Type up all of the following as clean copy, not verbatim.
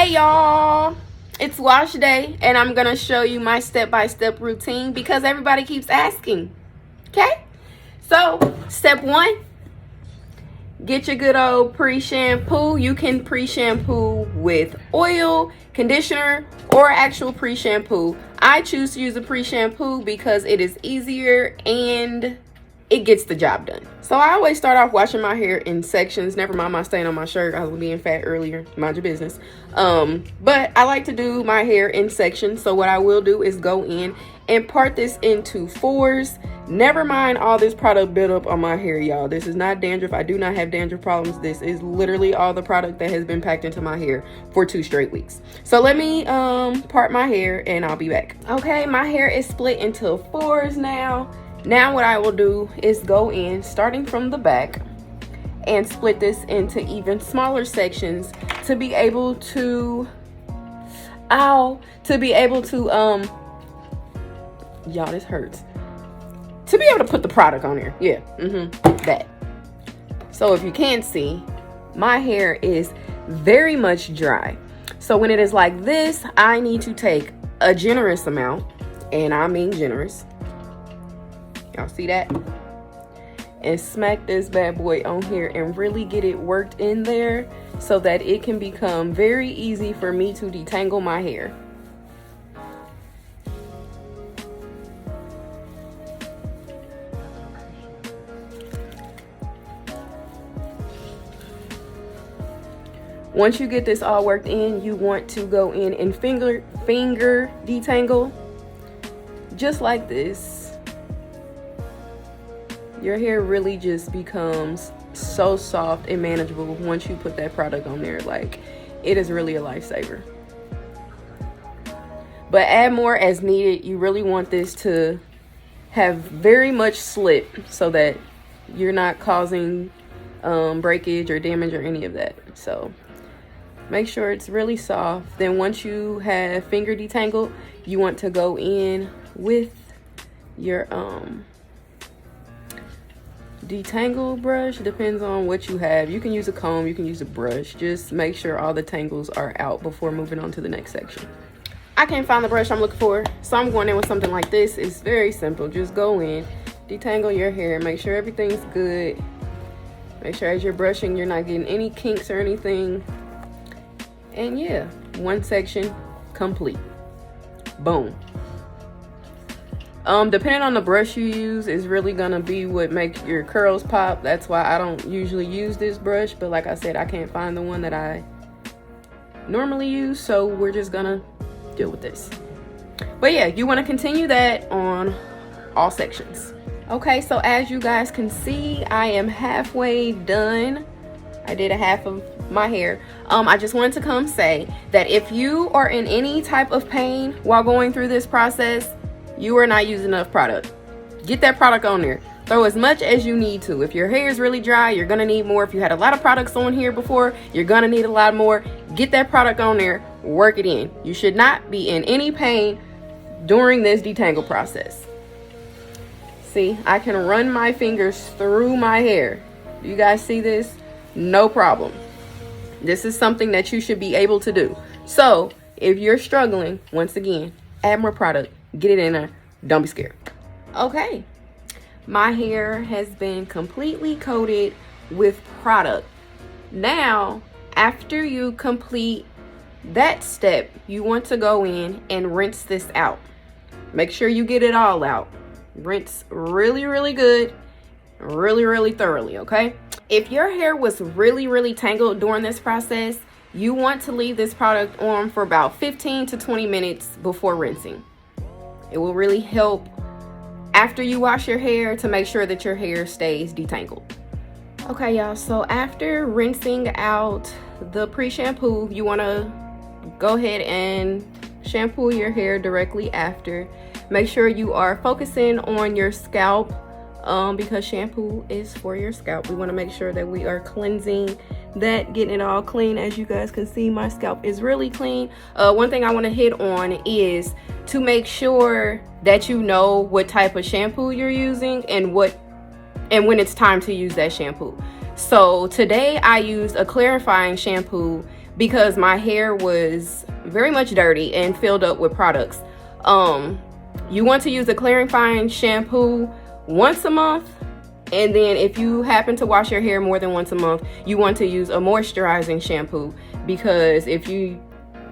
Hey y'all, it's wash day and I'm gonna show you my step-by-step routine because everybody keeps asking. Okay, so step one, get your good old pre-shampoo. You can pre-shampoo with oil, conditioner, or actual pre-shampoo. I choose to use a pre-shampoo because it is easier and it gets the job done. So I always start off washing my hair in sections. Never mind my stain on my shirt. I was being fat earlier. Mind your business. But I like to do my hair in sections. So what I will do is go in and part this into fours. Never mind all this product buildup on my hair, y'all. This is not dandruff. I do not have dandruff problems. This is literally all the product that has been packed into my hair for 2 straight weeks. So let me part my hair and I'll be back. Okay, my hair is split into fours now. Now what I will do is go in, starting from the back, and split this into even smaller sections to be able to, y'all, this hurts. To be able to put the product on here. Yeah, that. So if you can't see, my hair is very much dry. So when it is like this, I need to take a generous amount, and I mean generous. Y'all see that? And smack this bad boy on here and really get it worked in there so that it can become very easy for me to detangle my hair. Once you get this all worked in, you want to go in and finger detangle just like this. Your hair really just becomes so soft and manageable once you put that product on there. Like, it is really a lifesaver. But add more as needed. You really want this to have very much slip so that you're not causing breakage or damage or any of that. So make sure it's really soft. Then once you have finger detangled, you want to go in with your detangle brush. Depends on what you have. You can use a comb, you can use a brush. Just make sure all the tangles are out before moving on to the next section. I can't find the brush I'm looking for, so I'm going in with something like this. It's very simple. Just go in, detangle your hair, make sure everything's good. Make sure as you're brushing you're not getting any kinks or anything. And yeah, one section complete. Boom. Depending on the brush you use is really gonna be what makes your curls pop. That's why I don't usually use this brush, but like I said, I can't find the one that I normally use, so we're just gonna deal with this. But yeah, you want to continue that on all sections. Okay, so as you guys can see, I am halfway done. I did a half of my hair. I just wanted to come say that if you are in any type of pain while going through this process, you are not using enough product. Get that product on there. Throw as much as you need to. If your hair is really dry, you're gonna need more. If you had a lot of products on here before, you're gonna need a lot more. Get that product on there, work it in. You should not be in any pain during this detangle process. See, I can run my fingers through my hair. You guys see this? No problem. This is something that you should be able to do. So if you're struggling, once again, add more product. Get it in there. Don't be scared. Okay. My hair has been completely coated with product. Now, after you complete that step, you want to go in and rinse this out. Make sure you get it all out. Rinse really, really good. Really, really thoroughly, okay? If your hair was really, really tangled during this process, you want to leave this product on for about 15 to 20 minutes before rinsing. It will really help after you wash your hair to make sure that your hair stays detangled. Okay, y'all, so after rinsing out the pre-shampoo, you want to go ahead and shampoo your hair directly after. Make sure you are focusing on your scalp because shampoo is for your scalp. We want to make sure that we are cleansing that, getting it all clean. As you guys can see, my scalp is really clean. One thing I want to hit on is to make sure that you know what type of shampoo you're using and when it's time to use that shampoo. So today I used a clarifying shampoo because my hair was very much dirty and filled up with products. You want to use a clarifying shampoo once a month, and then if you happen to wash your hair more than once a month, you want to use a moisturizing shampoo, because if you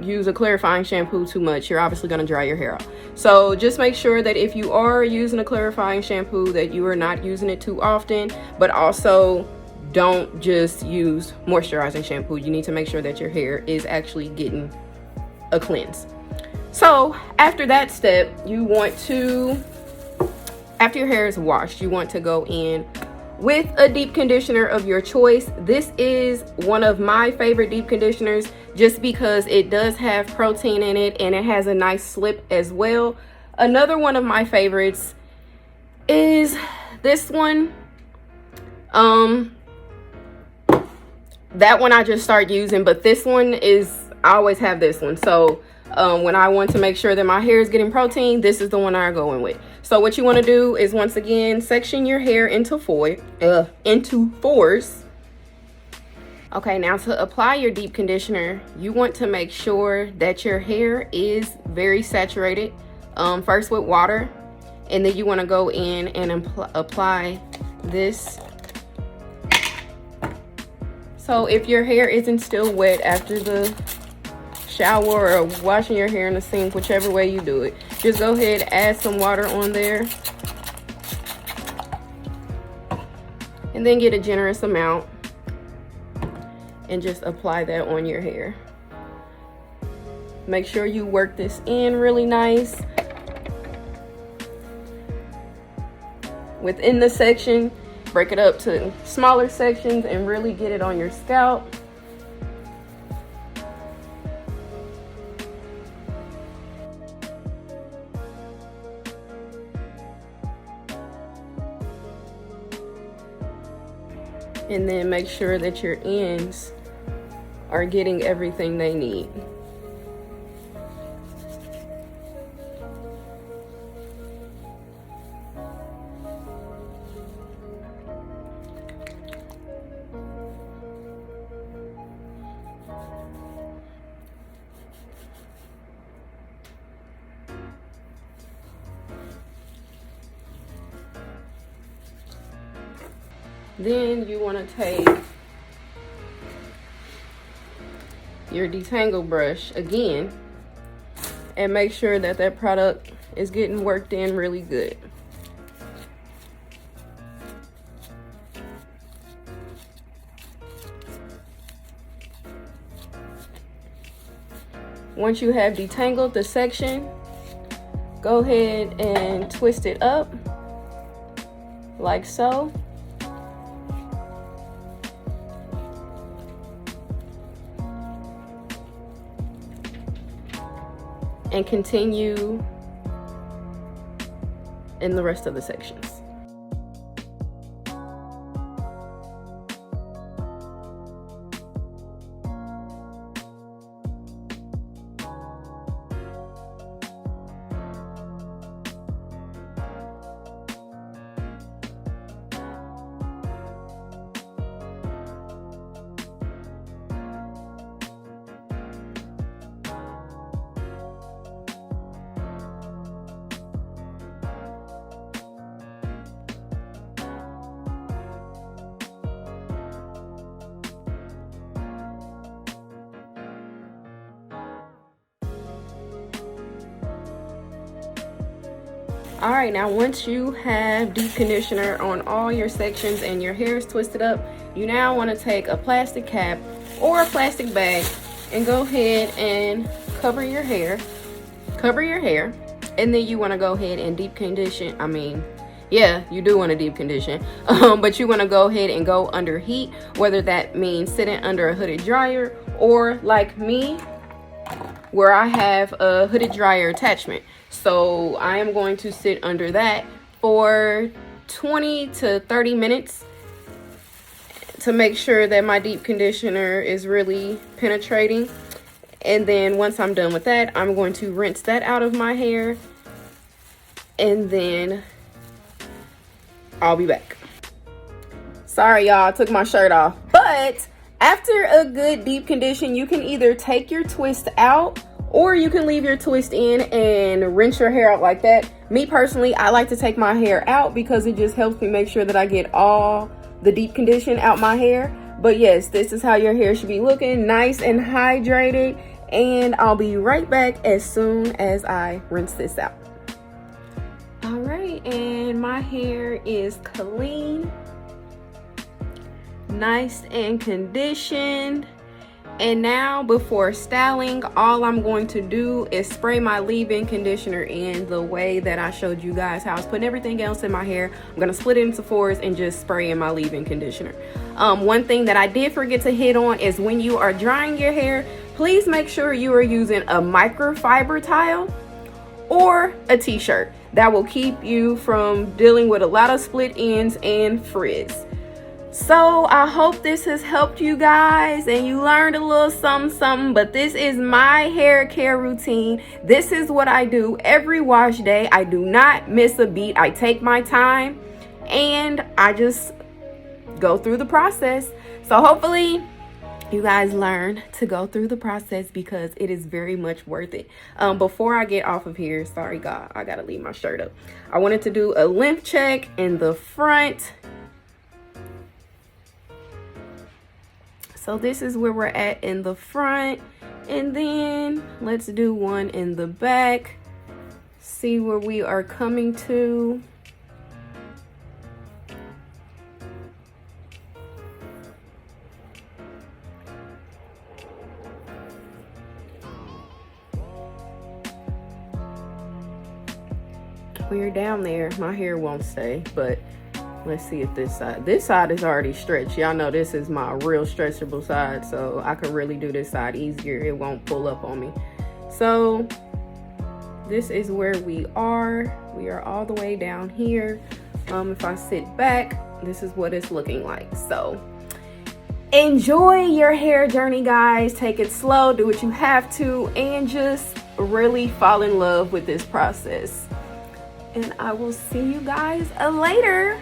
use a clarifying shampoo too much, you're obviously going to dry your hair out. So just make sure that if you are using a clarifying shampoo, that you are not using it too often, but also don't just use moisturizing shampoo. You need to make sure that your hair is actually getting a cleanse. So after that step, you want to, after your hair is washed, you want to go in with a deep conditioner of your choice. This is one of my favorite deep conditioners just because it does have protein in it and it has a nice slip as well. Another one of my favorites is this one. That one I just start using, but this one is, I always have this one. So when I want to make sure that my hair is getting protein, this is the one I'm going with. So what you want to do is, once again, section your hair into fours. Okay, now to apply your deep conditioner, you want to make sure that your hair is very saturated, first with water, and then you want to go in and apply this. So if your hair isn't still wet after the shower or washing your hair in the sink, whichever way you do it, just go ahead, add some water on there, and then get a generous amount and just apply that on your hair. Make sure you work this in really nice within the section. Break it up to smaller sections and really get it on your scalp. And then make sure that your ends are getting everything they need. Then you want to take your detangle brush again and make sure that that product is getting worked in really good. Once you have detangled the section, go ahead and twist it up like so. And continue in the rest of the sections. All right, now once you have deep conditioner on all your sections and your hair is twisted up, you now want to take a plastic cap or a plastic bag and go ahead and cover your hair, and then you want to go ahead and deep condition. Yeah, you do want to deep condition, but you want to go ahead and go under heat, whether that means sitting under a hooded dryer or like me, where I have a hooded dryer attachment. So I am going to sit under that for 20 to 30 minutes to make sure that my deep conditioner is really penetrating. And then once I'm done with that, I'm going to rinse that out of my hair, and then I'll be back. Sorry, y'all, I took my shirt off, but After a good deep condition, you can either take your twist out or you can leave your twist in and rinse your hair out like that. Me personally, I like to take my hair out because it just helps me make sure that I get all the deep condition out my hair. But yes, this is how your hair should be looking, nice and hydrated. And I'll be right back as soon as I rinse this out. All right, and my hair is clean, nice and conditioned. And now, before styling, all I'm going to do is spray my leave-in conditioner in the way that I showed you guys how I was putting everything else in my hair. I'm going to split it into fours and just spray in my leave-in conditioner. One thing that I did forget to hit on is when you are drying your hair, please make sure you are using a microfiber towel or a t-shirt. That will keep you from dealing with a lot of split ends and frizz. So I hope this has helped you guys and you learned a little something, but this is my hair care routine. This is what I do every wash day. I do not miss a beat. I take my time and I just go through the process. So hopefully you guys learn to go through the process because it is very much worth it. Before I get off of here, sorry God, I gotta leave my shirt up. I wanted to do a length check in the front. So this is where we're at in the front, and then let's do one in the back. See where we are coming to. When you're down there, my hair won't stay, but let's see if this side is already stretched. Y'all know this is my real stretchable side, so I can really do this side easier. It won't pull up on me. So this is where we are. We are all the way down here. If I sit back, this is what it's looking like. So enjoy your hair journey, guys. Take it slow, do what you have to, and just really fall in love with this process. And I will see you guys later.